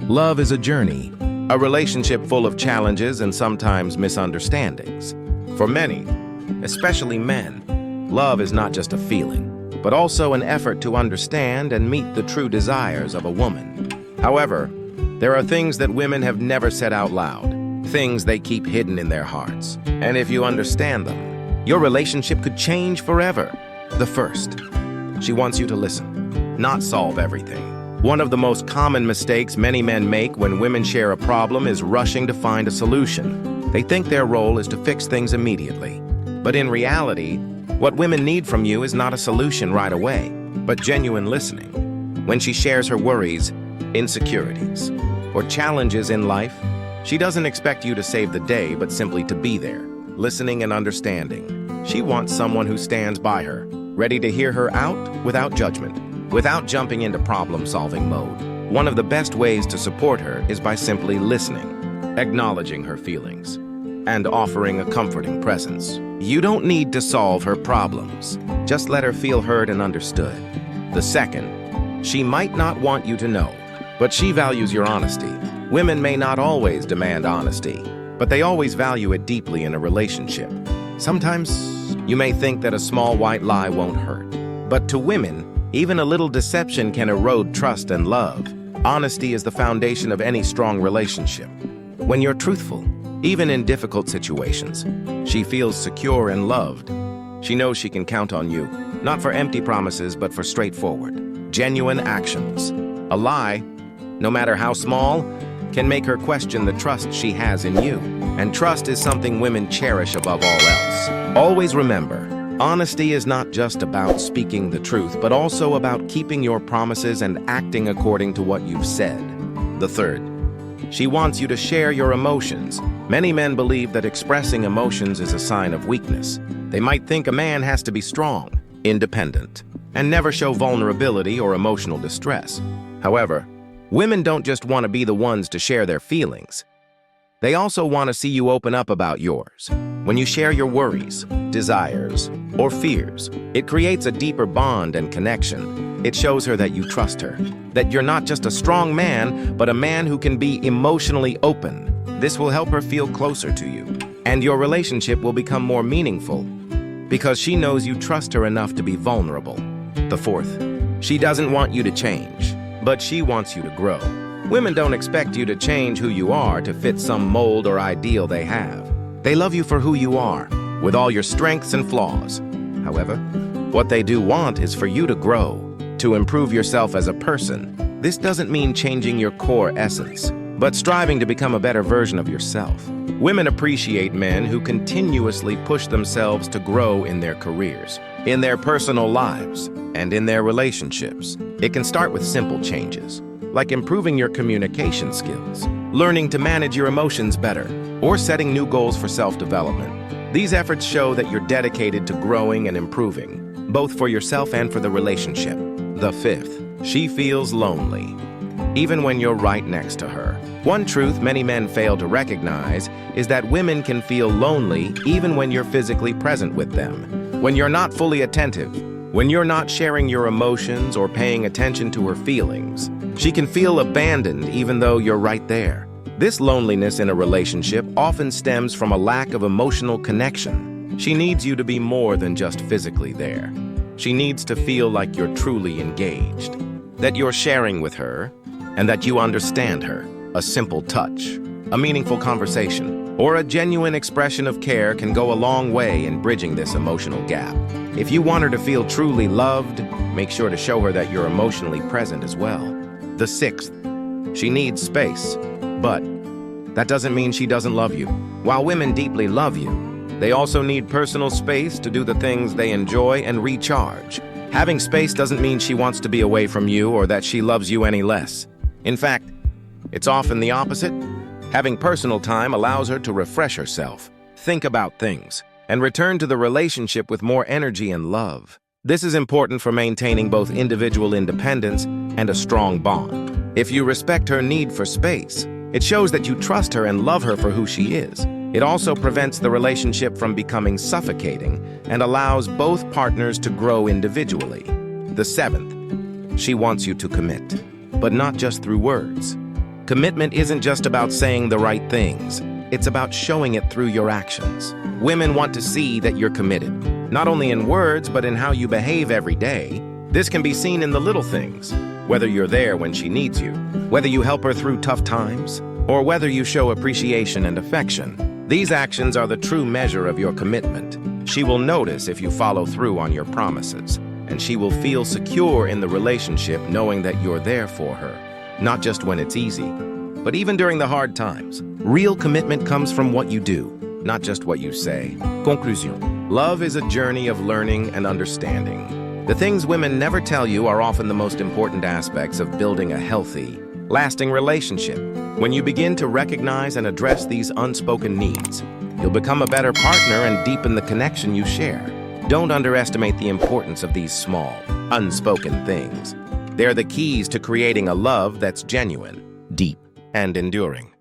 Love is a journey, a relationship full of challenges and sometimes misunderstandings. For many, especially men, love is not just a feeling, but also an effort to understand and meet the true desires of a woman. However, there are things that women have never said out loud, things they keep hidden in their hearts. And if you understand them, your relationship could change forever. The first, she wants you to listen, not solve everything. One of the most common mistakes many men make when women share a problem is rushing to find a solution. They think their role is to fix things immediately. But in reality, what women need from you is not a solution right away, but genuine listening. When she shares her worries, insecurities, or challenges in life, she doesn't expect you to save the day, but simply to be there, listening and understanding. She wants someone who stands by her, ready to hear her out without judgment, without jumping into problem-solving mode. One of the best ways to support her is by simply listening, acknowledging her feelings, and offering a comforting presence. You don't need to solve her problems. Just let her feel heard and understood. The second, she might not want you to know, but she values your honesty. Women may not always demand honesty, but they always value it deeply in a relationship. Sometimes you may think that a small white lie won't hurt, but to women, even a little deception can erode trust and love. Honesty is the foundation of any strong relationship. When you're truthful, even in difficult situations, she feels secure and loved. She knows she can count on you, not for empty promises, but for straightforward, genuine actions. A lie, no matter how small, can make her question the trust she has in you. And trust is something women cherish above all else. Always remember, honesty is not just about speaking the truth, but also about keeping your promises and acting according to what you've said. The third, she wants you to share your emotions. Many men believe that expressing emotions is a sign of weakness. They might think a man has to be strong, independent, and never show vulnerability or emotional distress. However, women don't just want to be the ones to share their feelings. They also want to see you open up about yours. When you share your worries, desires, or fears, it creates a deeper bond and connection. It shows her that you trust her, that you're not just a strong man, but a man who can be emotionally open. This will help her feel closer to you, and your relationship will become more meaningful because she knows you trust her enough to be vulnerable. The fourth, she doesn't want you to change, but she wants you to grow. Women don't expect you to change who you are to fit some mold or ideal they have. They love you for who you are, with all your strengths and flaws. However, what they do want is for you to grow, to improve yourself as a person. This doesn't mean changing your core essence, but striving to become a better version of yourself. Women appreciate men who continuously push themselves to grow in their careers, in their personal lives, and in their relationships. It can start with simple changes, like improving your communication skills, learning to manage your emotions better, or setting new goals for self-development. These efforts show that you're dedicated to growing and improving, both for yourself and for the relationship. The fifth, she feels lonely, even when you're right next to her. One truth many men fail to recognize is that women can feel lonely even when you're physically present with them. When you're not fully attentive, when you're not sharing your emotions or paying attention to her feelings, she can feel abandoned even though you're right there. This loneliness in a relationship often stems from a lack of emotional connection. She needs you to be more than just physically there. She needs to feel like you're truly engaged, that you're sharing with her, and that you understand her. A simple touch, a meaningful conversation, or a genuine expression of care can go a long way in bridging this emotional gap. If you want her to feel truly loved, make sure to show her that you're emotionally present as well. The sixth, she needs space, but that doesn't mean she doesn't love you. While women deeply love you, they also need personal space to do the things they enjoy and recharge. Having space doesn't mean she wants to be away from you or that she loves you any less. In fact, it's often the opposite. Having personal time allows her to refresh herself, think about things, and return to the relationship with more energy and love. This is important for maintaining both individual independence and a strong bond. If you respect her need for space, it shows that you trust her and love her for who she is. It also prevents the relationship from becoming suffocating and allows both partners to grow individually. The seventh, she wants you to commit, but not just through words. Commitment isn't just about saying the right things. It's about showing it through your actions. Women want to see that you're committed, not only in words, but in how you behave every day. This can be seen in the little things, whether you're there when she needs you, whether you help her through tough times, or whether you show appreciation and affection. These actions are the true measure of your commitment. She will notice if you follow through on your promises, and she will feel secure in the relationship knowing that you're there for her, not just when it's easy, but even during the hard times. Real commitment comes from what you do, not just what you say. Conclusion. Love is a journey of learning and understanding. The things women never tell you are often the most important aspects of building a healthy, lasting relationship. When you begin to recognize and address these unspoken needs, you'll become a better partner and deepen the connection you share. Don't underestimate the importance of these small, unspoken things. They're the keys to creating a love that's genuine, deep, and enduring.